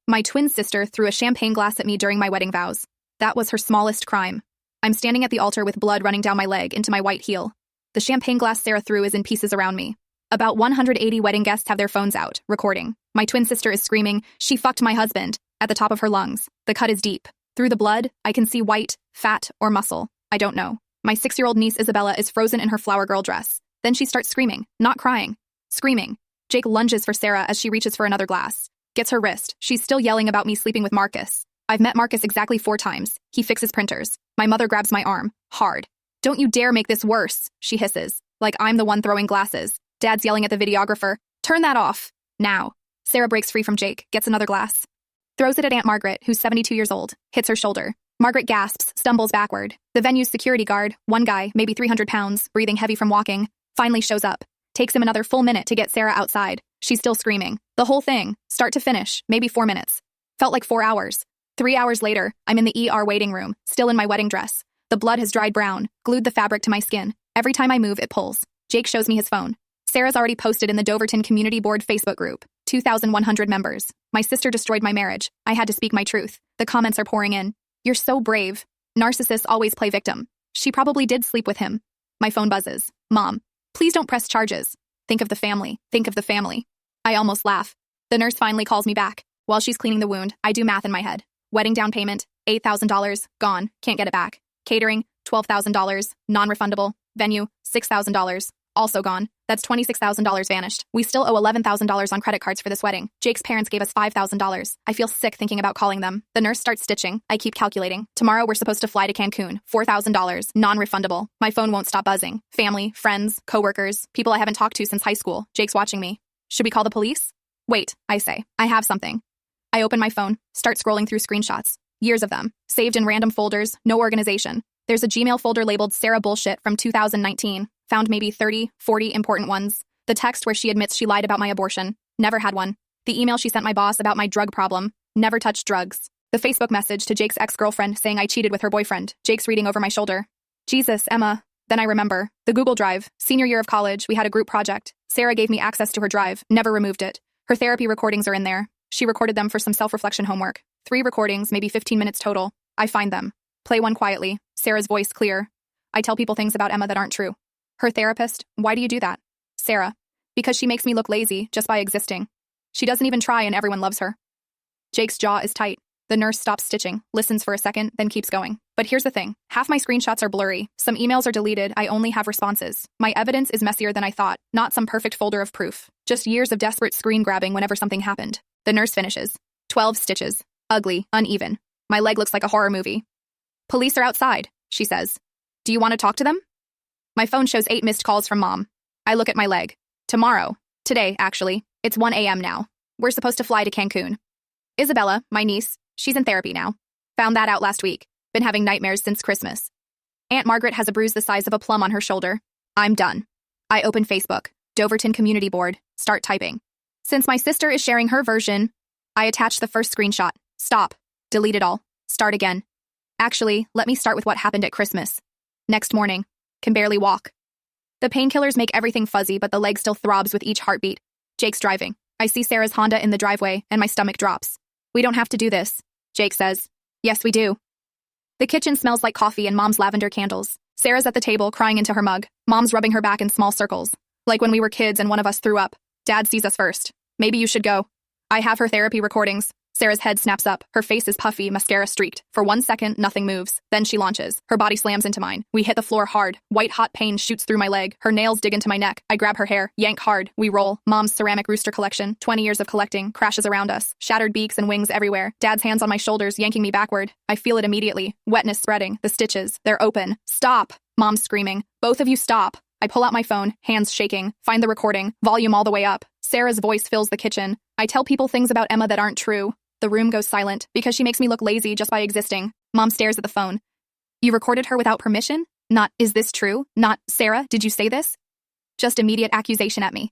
My twin sister threw a champagne glass at me during my wedding vows. That was her smallest crime. I'm standing at the altar with blood running down my leg into my white heel. The champagne glass Sarah threw is in pieces around me. About 180 wedding guests have their phones out, recording. My twin sister is screaming, "She fucked my husband," at the top of her lungs. The cut is deep. Through the blood, I can see white, fat, or muscle. I don't know. My 6-year-old niece Isabella is frozen in her flower girl dress. Then she starts screaming, not crying. Screaming. Jake lunges for Sarah as she reaches for another glass. Gets her wrist. She's still yelling about me sleeping with Marcus. I've met Marcus exactly 4 times. He fixes printers. My mother grabs my arm. Hard. "Don't you dare make this worse," she hisses. Like I'm the one throwing glasses. Dad's yelling at the videographer. "Turn that off. Now." Sarah breaks free from Jake, gets another glass. Throws it at Aunt Margaret, who's 72 years old. Hits her shoulder. Margaret gasps, stumbles backward. The venue's security guard, one guy, maybe 300 pounds, breathing heavy from walking, finally shows up. Takes him another full minute to get Sarah outside. She's still screaming. The whole thing, start to finish, maybe 4 minutes. Felt like 4 hours. 3 hours later, I'm in the ER waiting room, still in my wedding dress. The blood has dried brown, glued the fabric to my skin. Every time I move, it pulls. Jake shows me his phone. Sarah's already posted in the Doverton Community Board Facebook group. 2,100 members. My sister destroyed my marriage. I had to speak my truth. The comments are pouring in. "You're so brave. Narcissists always play victim. She probably did sleep with him." My phone buzzes. "Mom, please don't press charges. Think of the family. Think of the family." I almost laugh. The nurse finally calls me back. While she's cleaning the wound, I do math in my head. Wedding down payment, $8,000, gone, can't get it back. Catering, $12,000, non-refundable. Venue, $6,000, also gone. That's $26,000 vanished. We still owe $11,000 on credit cards for this wedding. Jake's parents gave us $5,000. I feel sick thinking about calling them. The nurse starts stitching. I keep calculating. Tomorrow we're supposed to fly to Cancun. $4,000, non-refundable. My phone won't stop buzzing. Family, friends, coworkers, people I haven't talked to since high school. Jake's watching me. Should we call the police? Wait, I say. I have something. I open my phone, start scrolling through screenshots. Years of them. Saved in random folders, no organization. There's a Gmail folder labeled Sarah Bullshit from 2019. Found maybe 30, 40 important ones. The text where she admits she lied about my abortion. Never had one. The email she sent my boss about my drug problem. Never touched drugs. The Facebook message to Jake's ex-girlfriend saying I cheated with her boyfriend. Jake's reading over my shoulder. Jesus, Emma. Then I remember. The Google Drive. Senior year of college, we had a group project. Sarah gave me access to her drive. Never removed it. Her therapy recordings are in there. She recorded them for some self-reflection homework. 3 recordings, maybe 15 minutes total. I find them. Play one quietly. Sarah's voice clear. I tell people things about Emma that aren't true. Her therapist, "Why do you do that?" Sarah, "Because she makes me look lazy just by existing. She doesn't even try and everyone loves her." Jake's jaw is tight. The nurse stops stitching, listens for a second, then keeps going. But here's the thing. Half my screenshots are blurry. Some emails are deleted. I only have responses. My evidence is messier than I thought. Not some perfect folder of proof. Just years of desperate screen grabbing whenever something happened. The nurse finishes. 12 stitches. Ugly, uneven. My leg looks like a horror movie. "Police are outside," she says. "Do you want to talk to them?" My phone shows 8 missed calls from Mom. I look at my leg. Tomorrow. Today, actually. It's 1 a.m. now. We're supposed to fly to Cancun. Isabella, my niece, she's in therapy now. Found that out last week. Been having nightmares since Christmas. Aunt Margaret has a bruise the size of a plum on her shoulder. I'm done. I open Facebook. Doverton Community Board. Start typing. Since my sister is sharing her version, I attach the first screenshot. Stop. Delete it all. Start again. Actually, let me start with what happened at Christmas. Next morning. Can barely walk. The painkillers make everything fuzzy, but the leg still throbs with each heartbeat. Jake's driving. I see Sarah's Honda in the driveway, and my stomach drops. "We don't have to do this," Jake says. "Yes, we do." The kitchen smells like coffee and Mom's lavender candles. Sarah's at the table, crying into her mug. Mom's rubbing her back in small circles. Like when we were kids and one of us threw up. Dad sees us first. "Maybe you should go." I have her therapy recordings. Sarah's head snaps up. Her face is puffy, mascara streaked. For 1 second, nothing moves. Then she launches. Her body slams into mine. We hit the floor hard. White hot pain shoots through my leg. Her nails dig into my neck. I grab her hair, yank hard. We roll. Mom's ceramic rooster collection, 20 years of collecting, crashes around us. Shattered beaks and wings everywhere. Dad's hands on my shoulders, yanking me backward. I feel it immediately. Wetness spreading. The stitches. They're open. "Stop!" Mom's screaming. "Both of you stop!" I pull out my phone, hands shaking. Find the recording. Volume all the way up. Sarah's voice fills the kitchen. I tell people things about Emma that aren't true. The room goes silent because she makes me look lazy just by existing. Mom stares at the phone. "You recorded her without permission? Not, is this true? Not, Sarah, did you say this?" Just immediate accusation at me.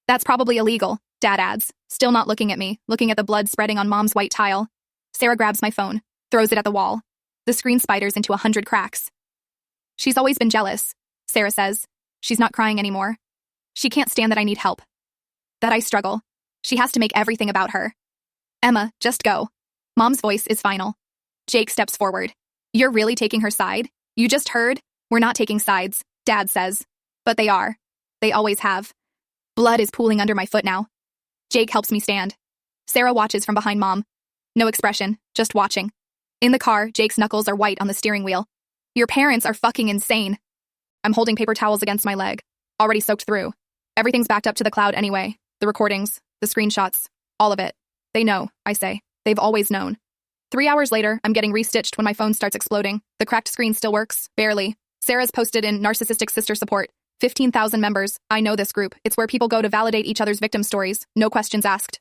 "That's probably illegal," Dad adds, still not looking at me, looking at the blood spreading on Mom's white tile. Sarah grabs my phone, throws it at the wall. The screen spiders into 100 cracks. "She's always been jealous," Sarah says. She's not crying anymore. "She can't stand that I need help. That I struggle. She has to make everything about her." Emma, just go. Mom's voice is final. Jake steps forward. You're really taking her side? You just heard? We're not taking sides, Dad says. But they are. They always have. Blood is pooling under my foot now. Jake helps me stand. Sarah watches from behind Mom. No expression, just watching. In the car, Jake's knuckles are white on the steering wheel. Your parents are fucking insane. I'm holding paper towels against my leg, already soaked through. Everything's backed up to the cloud anyway. The recordings, the screenshots, all of it. They know, I say. They've always known. 3 hours later, I'm getting restitched when my phone starts exploding. The cracked screen still works, barely. Sarah's posted in Narcissistic Sister Support. 15,000 members. I know this group. It's where people go to validate each other's victim stories. No questions asked.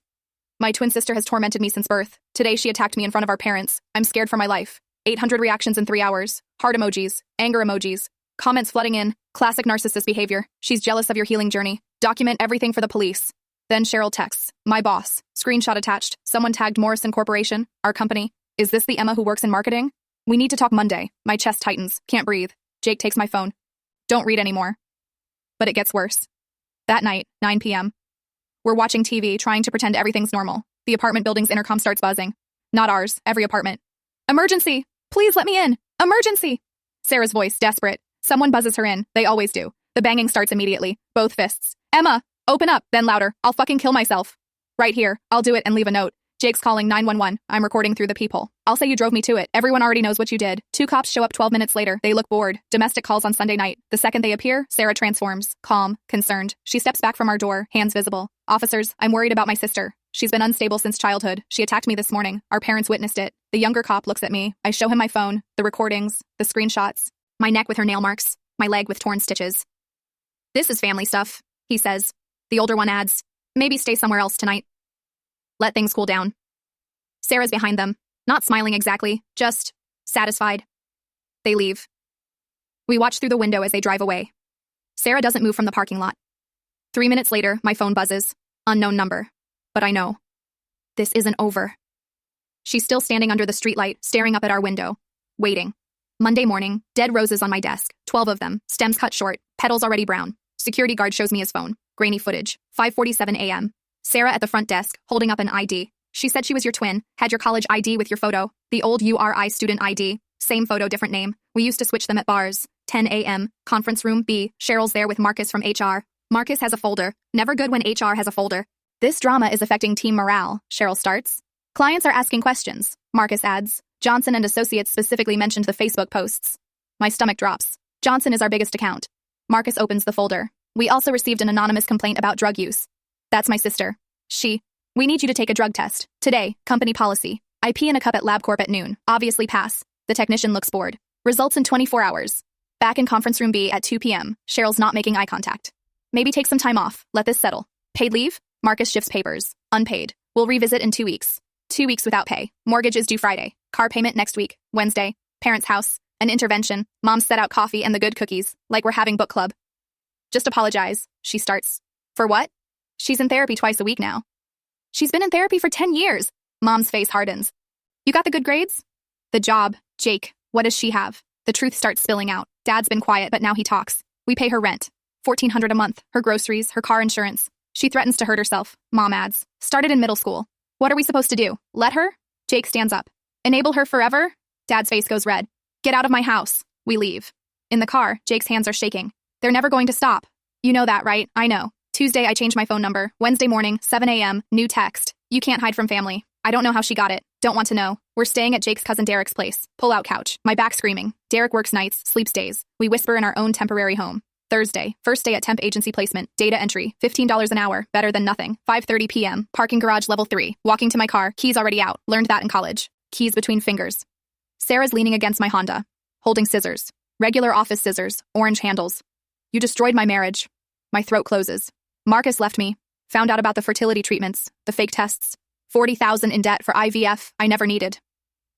My twin sister has tormented me since birth. Today she attacked me in front of our parents. I'm scared for my life. 800 reactions in 3 hours. Heart emojis. Anger emojis. Comments flooding in. Classic narcissist behavior. She's jealous of your healing journey. Document everything for the police. Then Cheryl texts. My boss. Screenshot attached. Someone tagged Morrison Corporation. Our company. Is this the Emma who works in marketing? We need to talk Monday. My chest tightens. Can't breathe. Jake takes my phone. Don't read anymore. But it gets worse. That night, 9 p.m. We're watching TV, trying to pretend everything's normal. The apartment building's intercom starts buzzing. Not ours, every apartment. Emergency! Please let me in! Emergency! Sarah's voice, desperate. Someone buzzes her in. They always do. The banging starts immediately. Both fists. Emma! Open up! Then louder. I'll fucking kill myself. Right here. I'll do it and leave a note. Jake's calling 911. I'm recording through the peephole. I'll say you drove me to it. Everyone already knows what you did. 2 cops show up 12 minutes later. They look bored. Domestic calls on Sunday night. The second they appear, Sarah transforms. Calm. Concerned. She steps back from our door, hands visible. Officers, I'm worried about my sister. She's been unstable since childhood. She attacked me this morning. Our parents witnessed it. The younger cop looks at me. I show him my phone, the recordings, the screenshots. My neck with her nail marks. My leg with torn stitches. This is family stuff, he says. The older one adds, maybe stay somewhere else tonight. Let things cool down. Sarah's behind them, not smiling exactly, just satisfied. They leave. We watch through the window as they drive away. Sarah doesn't move from the parking lot. 3 minutes later, my phone buzzes. Unknown number. But I know. This isn't over. She's still standing under the streetlight, staring up at our window. Waiting. Monday morning, dead roses on my desk. 12 of them, stems cut short, petals already brown. Security guard shows me his phone. Grainy footage. 5:47 a.m. Sarah at the front desk, holding up an ID. She said she was your twin, had your college ID with your photo, the old URI student ID, same photo, different name. We used to switch them at bars. 10 a.m., conference room B, Cheryl's there with Marcus from HR. Marcus has a folder. Never good when HR has a folder. This drama is affecting team morale, Cheryl starts. Clients are asking questions, Marcus adds. Johnson and Associates specifically mentioned the Facebook posts. My stomach drops. Johnson is our biggest account. Marcus opens the folder. We also received an anonymous complaint about drug use. That's my sister. We need you to take a drug test. Today, company policy. I pee in a cup at LabCorp at noon. Obviously pass. The technician looks bored. Results in 24 hours. Back in conference room B at 2 p.m. Cheryl's not making eye contact. Maybe take some time off. Let this settle. Paid leave? Marcus shifts papers. Unpaid. We'll revisit in 2 weeks. 2 weeks without pay. Mortgage is due Friday. Car payment next week. Wednesday. Parents' house. An intervention. Mom set out coffee and the good cookies. Like we're having book club. Just apologize. She starts. For what? She's in therapy twice a week now. She's been in therapy for 10 years. Mom's face hardens. You got the good grades? The job. Jake. What does she have? The truth starts spilling out. Dad's been quiet, but now he talks. We pay her rent. $1,400 a month. Her groceries, her car insurance. She threatens to hurt herself. Mom adds. Started in middle school. What are we supposed to do? Let her? Jake stands up. Enable her forever? Dad's face goes red. Get out of my house. We leave. In the car, Jake's hands are shaking. They're never going to stop. You know that, right? I know. Tuesday, I changed my phone number. Wednesday morning, 7 a.m., new text. You can't hide from family. I don't know how she got it. Don't want to know. We're staying at Jake's cousin Derek's place. Pull-out couch. My back screaming. Derek works nights, sleeps days. We whisper in our own temporary home. Thursday, first day at temp agency placement. Data entry. $15 an hour. Better than nothing. 5:30 p.m. Parking garage level 3. Walking to my car. Keys already out. Learned that in college. Keys between fingers. Sarah's leaning against my Honda. Holding scissors. Regular office scissors. Orange handles. You destroyed my marriage. My throat closes. Marcus left me. Found out about the fertility treatments, the fake tests. $40,000 in debt for IVF I never needed.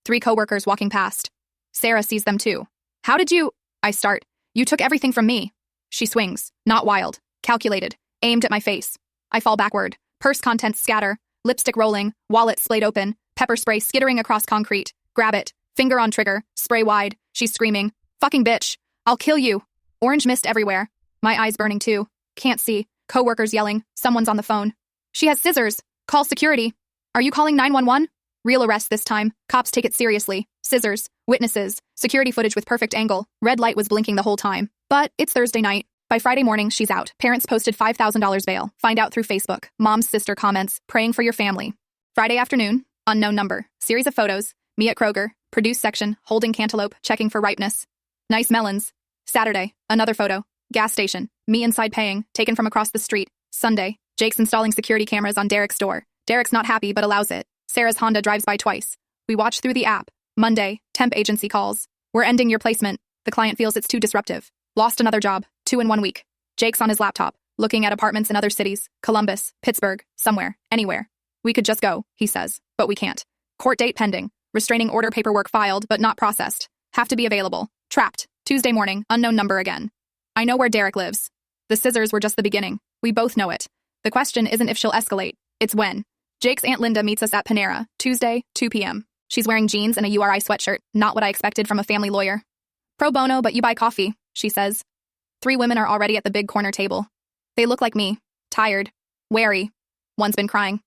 3 coworkers walking past. Sarah sees them too. How did you? I start. You took everything from me. She swings. Not wild. Calculated. Aimed at my face. I fall backward. Purse contents scatter. Lipstick rolling. Wallet splayed open. Pepper spray skittering across concrete. Grab it. Finger on trigger. Spray wide. She's screaming. Fucking bitch. I'll kill you. Orange mist everywhere. My eyes burning too. Can't see. Coworkers yelling. Someone's on the phone. She has scissors. Call security. Are you calling 911? Real arrest this time. Cops take it seriously. Scissors. Witnesses. Security footage with perfect angle. Red light was blinking the whole time. But it's Thursday night. By Friday morning, she's out. Parents posted $5,000 bail. Find out through Facebook. Mom's sister comments, praying for your family. Friday afternoon, unknown number. Series of photos. Me at Kroger. Produce section. Holding cantaloupe. Checking for ripeness. Nice melons. Saturday, another photo. Gas station. Me inside paying. Taken from across the street. Sunday, Jake's installing security cameras on Derek's door. Derek's not happy but allows it. Sarah's Honda drives by twice. We watch through the app. Monday, temp agency calls. We're ending your placement. The client feels it's too disruptive. Lost another job. 2 in 1 week. Jake's on his laptop, looking at apartments in other cities. Columbus, Pittsburgh, somewhere, anywhere. We could just go, he says, but we can't. Court date pending. Restraining order paperwork filed but not processed. Have to be available. Trapped. Tuesday morning, unknown number again. I know where Derek lives. The scissors were just the beginning. We both know it. The question isn't if she'll escalate. It's when. Jake's Aunt Linda meets us at Panera, Tuesday, 2 p.m. She's wearing jeans and a URI sweatshirt, not what I expected from a family lawyer. Pro bono, but you buy coffee, she says. 3 women are already at the big corner table. They look like me. Tired. Wary. One's been crying.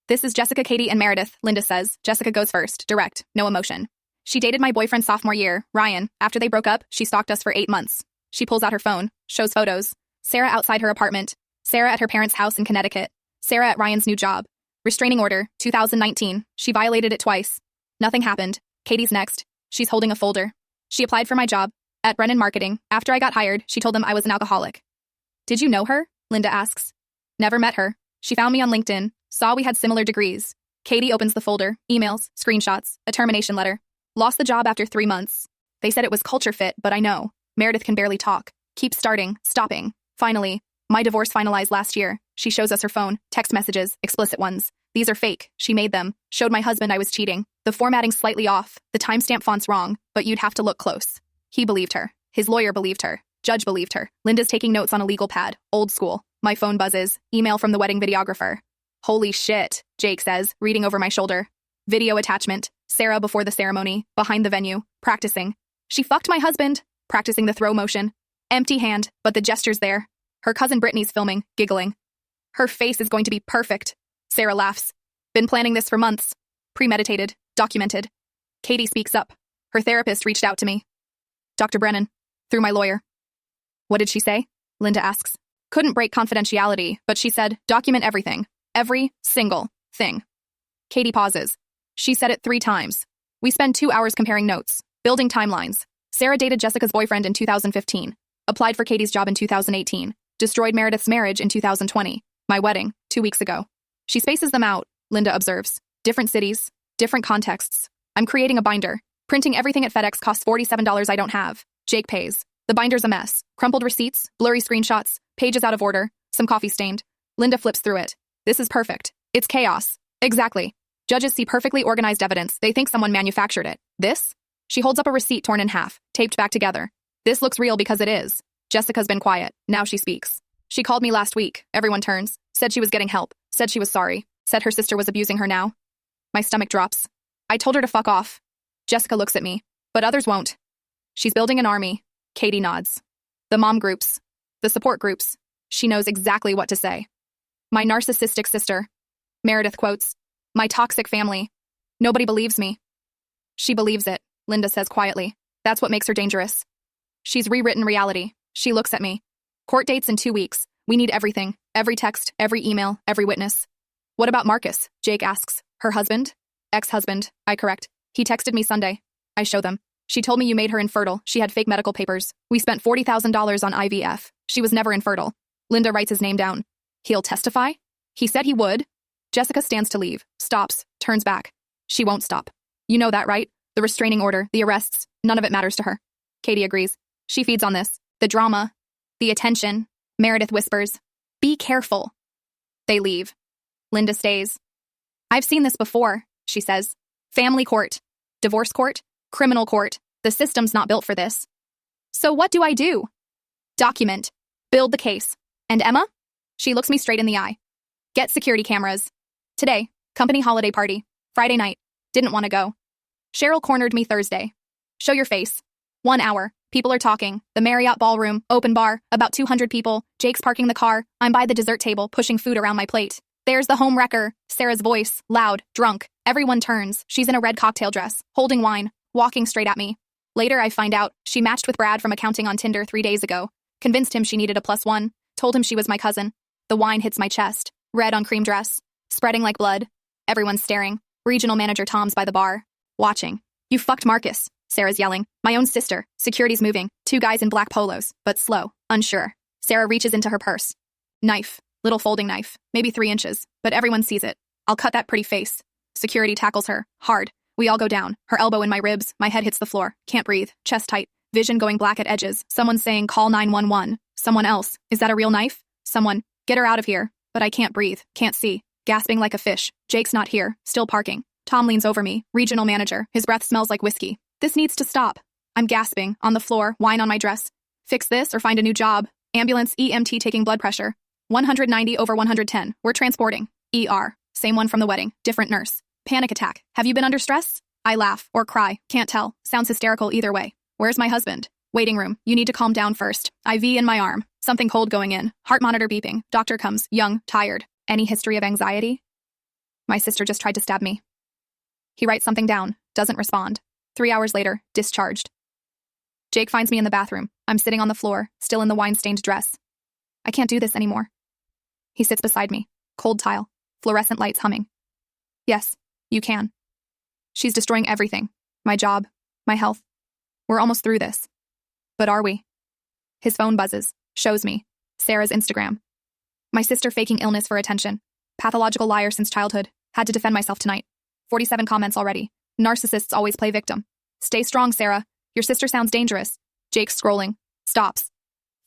This is Jessica, Katie, and Meredith, Linda says. Jessica goes first, direct, no emotion. She dated my boyfriend sophomore year, Ryan. After they broke up, she stalked us for 8 months. She pulls out her phone, shows photos. Sarah outside her apartment. Sarah at her parents' house in Connecticut. Sarah at Ryan's new job. Restraining order, 2019. She violated it twice. Nothing happened. Katie's next. She's holding a folder. She applied for my job at Brennan Marketing. After I got hired, she told them I was an alcoholic. Did you know her? Linda asks. Never met her. She found me on LinkedIn, saw we had similar degrees. Katie opens the folder, emails, screenshots, a termination letter. Lost the job after 3 months. They said it was culture fit, but I know. Meredith can barely talk. Keep starting, stopping. Finally, my divorce finalized last year. She shows us her phone, text messages, explicit ones. These are fake. She made them. Showed my husband I was cheating. The formatting slightly off. The timestamp font's wrong, but you'd have to look close. He believed her. His lawyer believed her. Judge believed her. Linda's taking notes on a legal pad. Old school. My phone buzzes. Email from the wedding videographer. Holy shit, Jake says, reading over my shoulder. Video attachment. Sarah before the ceremony, behind the venue, practicing. She fucked my husband. Practicing the throw motion. Empty hand, but the gesture's there. Her cousin Brittany's filming, giggling. Her face is going to be perfect. Sarah laughs. Been planning this for months. Premeditated. Documented. Katie speaks up. Her therapist reached out to me. Dr. Brennan. Through my lawyer. What did she say? Linda asks. Couldn't break confidentiality, but she said, document everything. Every single thing. Katie pauses. She said it 3 times. We spend 2 hours comparing notes, building timelines. Sarah dated Jessica's boyfriend in 2015. Applied for Katie's job in 2018. Destroyed Meredith's marriage in 2020. My wedding, 2 weeks ago. She spaces them out, Linda observes. Different cities, different contexts. I'm creating a binder. Printing everything at FedEx costs $47 I don't have. Jake pays. The binder's a mess. Crumpled receipts, blurry screenshots, pages out of order, some coffee stained. Linda flips through it. This is perfect. It's chaos. Exactly. Judges see perfectly organized evidence. They think someone manufactured it. This? She holds up a receipt torn in half, taped back together. This looks real because it is. Jessica's been quiet. Now she speaks. She called me last week. Everyone turns. Said she was getting help. Said she was sorry. Said her sister was abusing her now. My stomach drops. I told her to fuck off. Jessica looks at me. But others won't. She's building an army. Katie nods. The mom groups. The support groups. She knows exactly what to say. My narcissistic sister. Meredith quotes. My toxic family. Nobody believes me. She believes it, Linda says quietly. That's what makes her dangerous. She's rewritten reality. She looks at me. Court dates in 2 weeks. We need everything. Every text, every email, every witness. What about Marcus? Jake asks. Her husband? Ex-husband, I correct. He texted me Sunday. I show them. She told me you made her infertile. She had fake medical papers. We spent $40,000 on IVF. She was never infertile. Linda writes his name down. He'll testify? He said he would. Jessica stands to leave, stops, turns back. She won't stop. You know that, right? The restraining order, the arrests, none of it matters to her. Katie agrees. She feeds on this. The drama, the attention. Meredith whispers, be careful. They leave. Linda stays. I've seen this before, she says. Family court, divorce court, criminal court. The system's not built for this. So what do I do? Document. Build the case. And Emma? She looks me straight in the eye. Get security cameras. Today, company holiday party. Friday night. Didn't want to go. Cheryl cornered me Thursday. Show your face. 1 hour. People are talking. The Marriott ballroom, open bar, about 200 people. Jake's parking the car. I'm by the dessert table, pushing food around my plate. There's the home wrecker. Sarah's voice, loud, drunk. Everyone turns. She's in a red cocktail dress, holding wine, walking straight at me. Later, I find out she matched with Brad from accounting on Tinder 3 days ago. Convinced him she needed a +1. Told him she was my cousin. The wine hits my chest. Red on cream dress. Spreading like blood. Everyone's staring. Regional manager Tom's by the bar. Watching. You fucked Marcus. Sarah's yelling. My own sister. Security's moving. 2 guys in black polos, but slow, unsure. Sarah reaches into her purse. Knife. Little folding knife. Maybe 3 inches, but everyone sees it. I'll cut that pretty face. Security tackles her. Hard. We all go down. Her elbow in my ribs. My head hits the floor. Can't breathe. Chest tight. Vision going black at edges. Someone saying, call 911. Someone else. Is that a real knife? Someone. Get her out of here. But I can't breathe. Can't see. Gasping like a fish. Jake's not here. Still parking. Tom leans over me. Regional manager. His breath smells like whiskey. This needs to stop. I'm gasping. On the floor. Wine on my dress. Fix this or find a new job. Ambulance. EMT taking blood pressure. 190/110. We're transporting. ER. Same one from the wedding. Different nurse. Panic attack. Have you been under stress? I laugh or cry. Can't tell. Sounds hysterical either way. Where's my husband? Waiting room. You need to calm down first. IV in my arm. Something cold going in. Heart monitor beeping. Doctor comes. Young. Tired. Any history of anxiety? My sister just tried to stab me. He writes something down. Doesn't respond. 3 hours later. Discharged. Jake finds me in the bathroom. I'm sitting on the floor, still in the wine-stained dress. I can't do this anymore. He sits beside me. Cold tile. Fluorescent lights humming. Yes, you can. She's destroying everything. My job. My health. We're almost through this. But are we? His phone buzzes. Shows me. Sarah's Instagram. My sister faking illness for attention. Pathological liar since childhood. Had to defend myself tonight. 47 comments already. Narcissists always play victim. Stay strong, Sarah. Your sister sounds dangerous. Jake scrolling. Stops.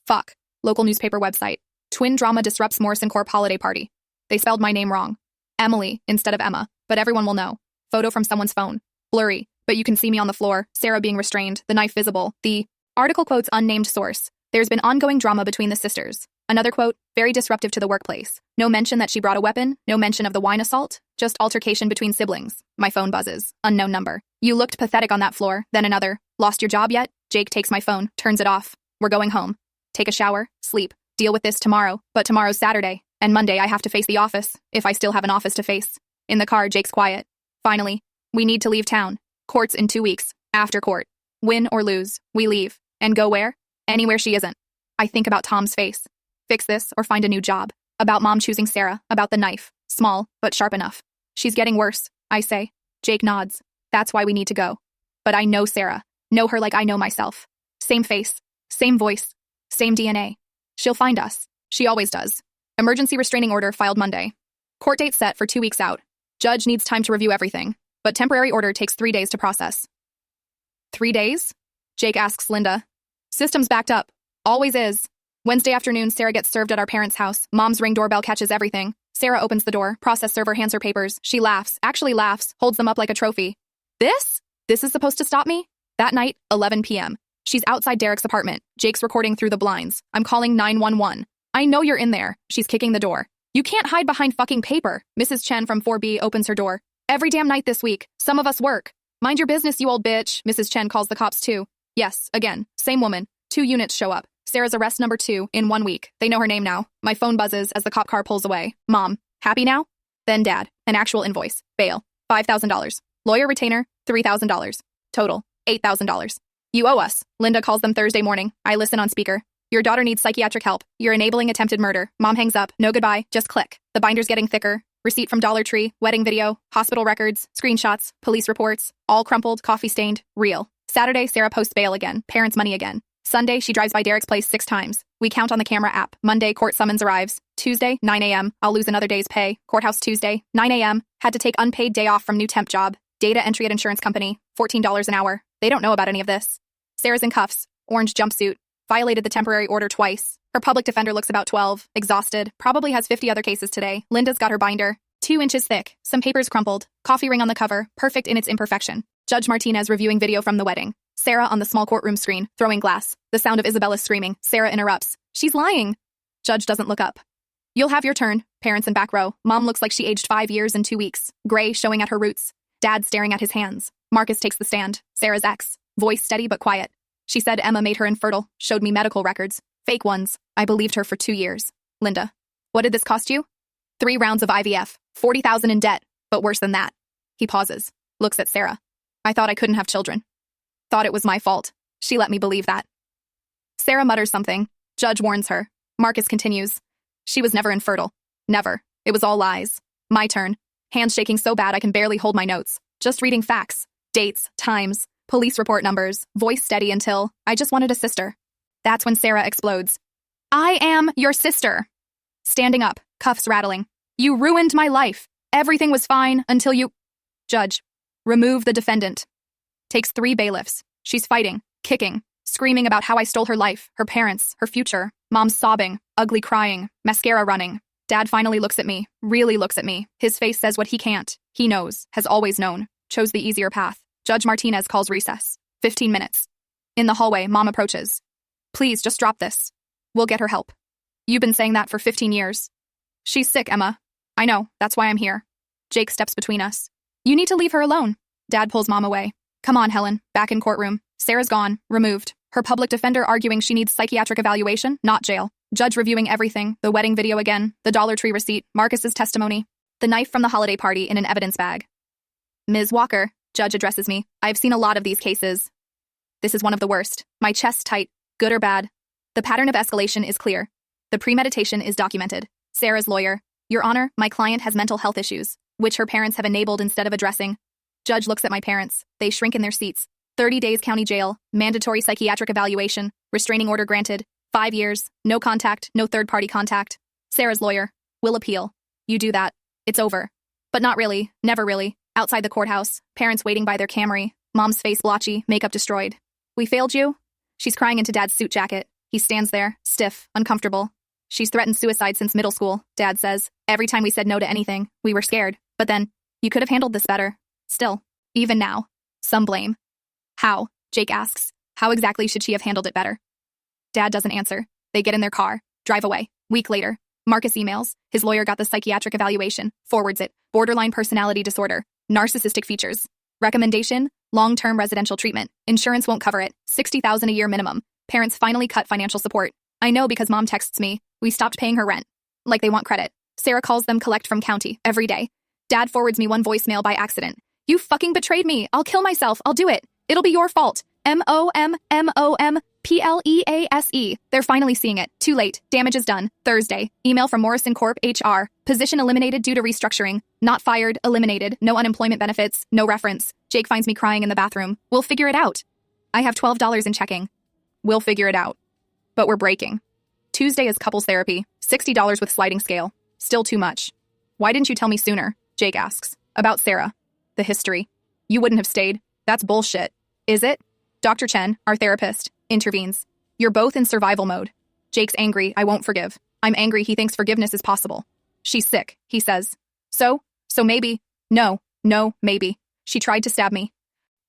Fuck. Local newspaper website. Twin drama disrupts Morrison Corp holiday party. They spelled my name wrong. Emily instead of Emma, but everyone will know. Photo from someone's phone. Blurry, but you can see me on the floor, Sarah being restrained, the knife visible. The article quotes unnamed source. There's been ongoing drama between the sisters. Another quote, very disruptive to the workplace. No mention that she brought a weapon, no mention of the wine assault, just altercation between siblings. My phone buzzes. Unknown number. You looked pathetic on that floor. Then another. Lost your job yet? Jake takes my phone, turns it off. We're going home. Take a shower, sleep. Deal with this tomorrow, but tomorrow's Saturday, and Monday I have to face the office, if I still have an office to face. In the car, Jake's quiet. Finally, we need to leave town. Court's in 2 weeks. After court. Win or lose, we leave. And go where? Anywhere she isn't. I think about Tom's face. Fix this or find a new job. About Mom choosing Sarah, about the knife. Small, but sharp enough. She's getting worse, I say. Jake nods. That's why we need to go. But I know Sarah. Know her like I know myself. Same face. Same voice. Same DNA. She'll find us. She always does. Emergency restraining order filed Monday. Court date set for 2 weeks out. Judge needs time to review everything, but temporary order takes 3 days to process. 3 days? Jake asks Linda. System's backed up. Always is. Wednesday afternoon, Sarah gets served at our parents' house. Mom's Ring doorbell catches everything. Sarah opens the door. Process server hands her papers. She laughs. Actually laughs. Holds them up like a trophy. This? This is supposed to stop me? That night, 11 p.m. She's outside Derek's apartment. Jake's recording through the blinds. I'm calling 911. I know you're in there. She's kicking the door. You can't hide behind fucking paper. Mrs. Chen from 4B opens her door. Every damn night this week. Some of us work. Mind your business, you old bitch. Mrs. Chen calls the cops too. Yes, again. Same woman. 2 units show up. Sarah's arrest number 2 in 1 week. They know her name now. My phone buzzes as the cop car pulls away. Mom. Happy now? Then Dad. An actual invoice. Bail. $5,000. Lawyer retainer. $3,000. Total. $8,000. You owe us. Linda calls them Thursday morning. I listen on speaker. Your daughter needs psychiatric help. You're enabling attempted murder. Mom hangs up. No goodbye. Just click. The binder's getting thicker. Receipt from Dollar Tree. Wedding video. Hospital records. Screenshots. Police reports. All crumpled. Coffee stained. Real. Saturday, Sarah posts bail again. Parents' money again. Sunday, she drives by Derek's place 6 times. We count on the camera app. Monday, court summons arrives. Tuesday, 9 a.m. I'll lose another day's pay. Courthouse Tuesday, 9 a.m. Had to take unpaid day off from new temp job. Data entry at insurance company. $14 an hour. They don't know about any of this. Sarah's in cuffs. Orange jumpsuit. Violated the temporary order twice. Her public defender looks about 12. Exhausted. Probably has 50 other cases today. Linda's got her binder. 2 inches thick. Some papers crumpled. Coffee ring on the cover. Perfect in its imperfection. Judge Martinez reviewing video from the wedding. Sarah on the small courtroom screen, throwing glass. The sound of Isabella screaming. Sarah interrupts. She's lying. Judge doesn't look up. You'll have your turn. Parents in back row. Mom looks like she aged 5 years and 2 weeks. Gray showing at her roots. Dad staring at his hands. Marcus takes the stand. Sarah's ex. Voice steady but quiet. She said Emma made her infertile. Showed me medical records. Fake ones. I believed her for 2 years. Linda. What did this cost you? 3 rounds of IVF, 40,000 in debt, but worse than that. He pauses, looks at Sarah. I thought I couldn't have children. Thought it was my fault. She let me believe that. Sarah mutters something. Judge warns her. Marcus continues. She was never infertile. Never. It was all lies. My turn. Hands shaking so bad I can barely hold my notes. Just reading facts, dates, times, police report numbers, voice steady until I just wanted a sister. That's when Sarah explodes. I am your sister. Standing up, cuffs rattling. You ruined my life. Everything was fine until you... Judge. Remove the defendant. Takes 3 bailiffs. She's fighting, kicking, screaming about how I stole her life, her parents, her future. Mom's sobbing, ugly crying, mascara running. Dad finally looks at me, really looks at me. His face says what he can't. He knows, has always known. Chose the easier path. Judge Martinez calls recess. 15 minutes. In the hallway, Mom approaches. Please, just drop this. We'll get her help. You've been saying that for 15 years. She's sick, Emma. I know, that's why I'm here. Jake steps between us. You need to leave her alone. Dad pulls Mom away. Come on, Helen. Back in courtroom. Sarah's gone, removed. Her public defender arguing she needs psychiatric evaluation, not jail. Judge reviewing everything, the wedding video again, the Dollar Tree receipt, Marcus's testimony, the knife from the holiday party in an evidence bag. Ms. Walker, Judge addresses me. I've seen a lot of these cases. This is one of the worst. My chest tight, good or bad. The pattern of escalation is clear. The premeditation is documented. Sarah's lawyer. Your Honor, my client has mental health issues, which her parents have enabled instead of addressing. Judge looks at my parents. They shrink in their seats. 30 days county jail, mandatory psychiatric evaluation, restraining order granted, 5 years, no contact, no third-party contact. Sarah's lawyer. Will appeal. You do that. It's over. But not really, never really. Outside the courthouse, parents waiting by their Camry, Mom's face blotchy, makeup destroyed. We failed you? She's crying into Dad's suit jacket. He stands there, stiff, uncomfortable. She's threatened suicide since middle school, Dad says. Every time we said no to anything, we were scared. But then, you could have handled this better. Still, even now, some blame. How? Jake asks. How exactly should she have handled it better? Dad doesn't answer. They get in their car, drive away. Week later, Marcus emails. His lawyer got the psychiatric evaluation, forwards it. Borderline personality disorder, narcissistic features. Recommendation, long-term residential treatment. Insurance won't cover it. $60,000 a year minimum. Parents finally cut financial support. I know because Mom texts me. We stopped paying her rent. Like they want credit. Sarah calls them collect from county every day. Dad forwards me one voicemail by accident. You fucking betrayed me. I'll kill myself. I'll do it. It'll be your fault. MOMMOMPLEASE. They're finally seeing it. Too late. Damage is done. Thursday. Email from Morrison Corp. HR. Position eliminated due to restructuring. Not fired. Eliminated. No unemployment benefits. No reference. Jake finds me crying in the bathroom. We'll figure it out. I have $12 in checking. We'll figure it out. But we're breaking. Tuesday is couples therapy. $60 with sliding scale. Still too much. Why didn't you tell me sooner? Jake asks. About Sarah. The history. You wouldn't have stayed. That's bullshit. Is it? Dr. Chen, our therapist, intervenes. You're both in survival mode. Jake's angry. I won't forgive. I'm angry he thinks forgiveness is possible. She's sick, he says. So maybe. No, maybe. She tried to stab me.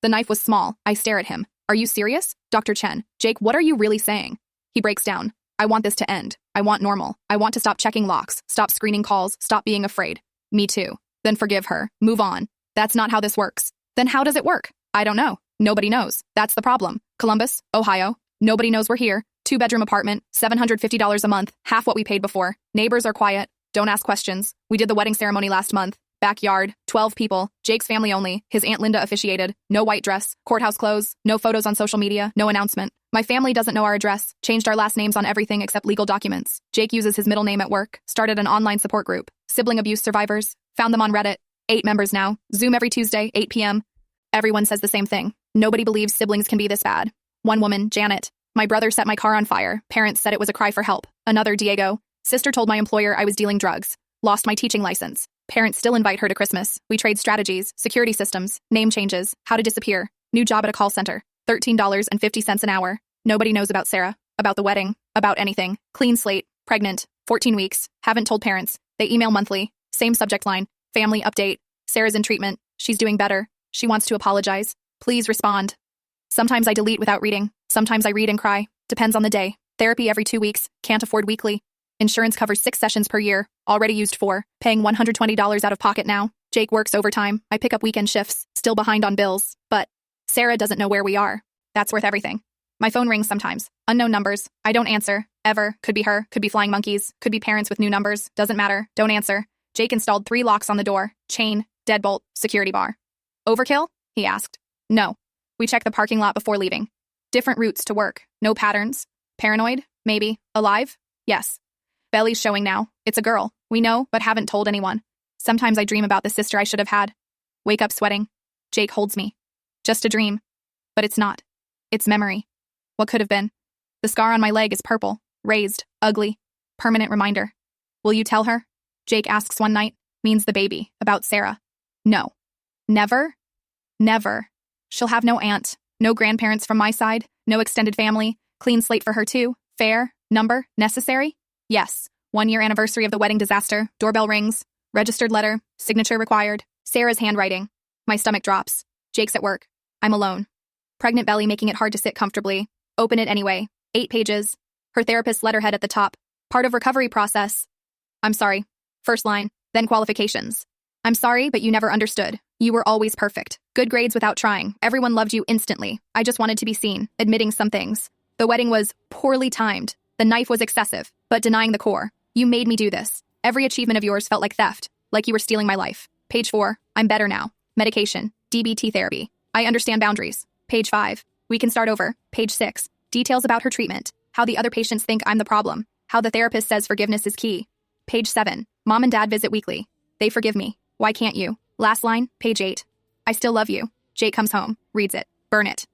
The knife was small. I stare at him. Are you serious? Dr. Chen. Jake, what are you really saying? He breaks down. I want this to end. I want normal. I want to stop checking locks, stop screening calls, stop being afraid. Me too. Then forgive her. Move on. That's not how this works. Then how does it work? I don't know. Nobody knows. That's the problem. Columbus, Ohio. Nobody knows we're here. 2-bedroom apartment, $750 a month, half what we paid before. Neighbors are quiet. Don't ask questions. We did the wedding ceremony last month. Backyard, 12 people. Jake's family only. His Aunt Linda officiated. No white dress. Courthouse clothes. No photos on social media. No announcement. My family doesn't know our address. Changed our last names on everything except legal documents. Jake uses his middle name at work. Started an online support group. Sibling abuse survivors. Found them on Reddit. 8 members now. Zoom every Tuesday, 8 p.m. Everyone says the same thing. Nobody believes siblings can be this bad. One woman, Janet. My brother set my car on fire. Parents said it was a cry for help. Another, Diego. Sister told my employer I was dealing drugs. Lost my teaching license. Parents still invite her to Christmas. We trade strategies, security systems, name changes, how to disappear. New job at a call center. $13.50 an hour. Nobody knows about Sarah, about the wedding, about anything. Clean slate, pregnant, 14 weeks. Haven't told parents. They email monthly. Same subject line. Family update. Sarah's in treatment. She's doing better. She wants to apologize. Please respond. Sometimes I delete without reading. Sometimes I read and cry. Depends on the day. Therapy every 2 weeks. Can't afford weekly. Insurance covers 6 sessions per year. Already used 4. Paying $120 out of pocket now. Jake works overtime. I pick up weekend shifts. Still behind on bills. But Sarah doesn't know where we are. That's worth everything. My phone rings sometimes. Unknown numbers. I don't answer. Ever. Could be her. Could be flying monkeys. Could be parents with new numbers. Doesn't matter. Don't answer. Jake installed 3 locks on the door, chain, deadbolt, security bar. Overkill? He asked. No. We checked the parking lot before leaving. Different routes to work. No patterns. Paranoid? Maybe. Alive? Yes. Belly's showing now. It's a girl. We know, but haven't told anyone. Sometimes I dream about the sister I should have had. Wake up sweating. Jake holds me. Just a dream. But it's not. It's memory. What could have been? The scar on my leg is purple, raised, ugly. Permanent reminder. Will you tell her? Jake asks one night. Means the baby. About Sarah. No. Never? Never. She'll have no aunt, no grandparents from my side, no extended family, clean slate for her too, fair, number, necessary? Yes. 1-year anniversary of the wedding disaster, doorbell rings, registered letter, signature required, Sarah's handwriting. My stomach drops. Jake's at work. I'm alone. Pregnant belly making it hard to sit comfortably. Open it anyway. 8 pages. Her therapist's letterhead at the top. Part of recovery process. I'm sorry. First line, then qualifications. I'm sorry, but you never understood. You were always perfect. Good grades without trying. Everyone loved you instantly. I just wanted to be seen, admitting some things. The wedding was poorly timed. The knife was excessive, but denying the core. You made me do this. Every achievement of yours felt like theft, like you were stealing my life. Page 4, I'm better now. Medication, DBT therapy. I understand boundaries. Page 5, we can start over. Page 6, details about her treatment. How the other patients think I'm the problem. How the therapist says forgiveness is key. Page 7, mom and dad visit weekly. They forgive me. Why can't you? Last line, page 8. I still love you. Jake comes home, reads it. Burn it.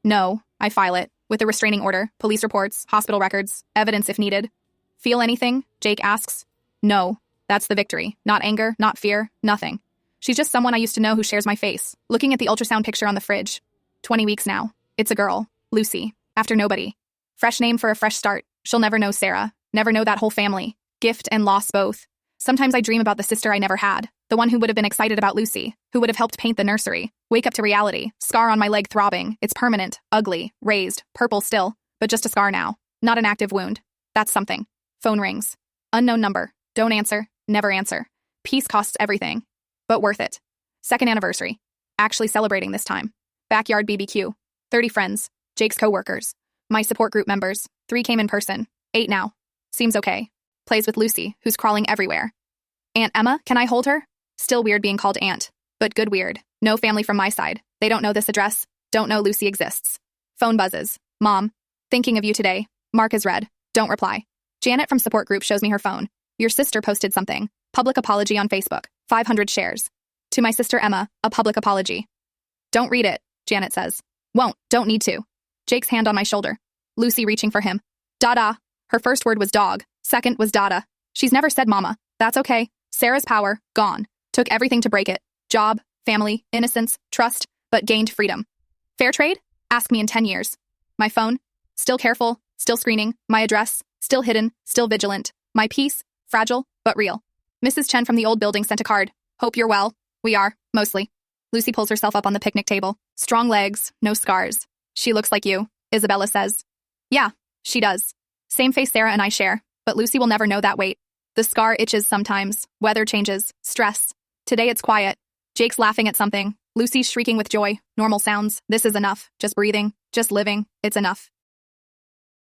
No, I file it. With a restraining order, police reports, hospital records, evidence if needed. Feel anything? Jake asks. No. That's the victory. Not anger, not fear, nothing. She's just someone I used to know who shares my face. Looking at the ultrasound picture on the fridge. 20 weeks now. It's a girl. Lucy. After nobody. Fresh name for a fresh start. She'll never know Sarah. Never know that whole family. Gift and loss both. Sometimes I dream about the sister I never had. The one who would have been excited about Lucy. Who would have helped paint the nursery. Wake up to reality. Scar on my leg throbbing. It's permanent. Ugly. Raised. Purple still. But just a scar now. Not an active wound. That's something. Phone rings. Unknown number. Don't answer. Never answer. Peace costs everything. But worth it. 2nd anniversary. Actually celebrating this time. Backyard BBQ. 30 friends. Jake's co-workers. My support group members. 3 came in person. 8 now. Seems okay. Plays with Lucy, who's crawling everywhere. Aunt Emma, can I hold her? Still weird being called aunt. But good weird. No family from my side. They don't know this address. Don't know Lucy exists. Phone buzzes. Mom. Thinking of you today. Mark is read. Don't reply. Janet from support group shows me her phone. Your sister posted something. Public apology on Facebook. 500 shares. To my sister Emma, a public apology. Don't read it, Janet says. Won't, don't need to. Jake's hand on my shoulder. Lucy reaching for him. Dada. Her first word was dog. Second was Dada. She's never said mama. That's okay. Sarah's power, gone. Took everything to break it. Job, family, innocence, trust, but gained freedom. Fair trade? Ask me in 10 years. My phone? Still careful, still screening. My address? Still hidden, still vigilant. My peace? Fragile, but real. Mrs. Chen from the old building sent a card. Hope you're well. We are, mostly. Lucy pulls herself up on the picnic table. Strong legs, no scars. She looks like you, Isabella says. Yeah, she does. Same face Sarah and I share, but Lucy will never know that weight. The scar itches sometimes. Weather changes. Stress. Today it's quiet. Jake's laughing at something. Lucy's shrieking with joy. Normal sounds. This is enough. Just breathing. Just living. It's enough.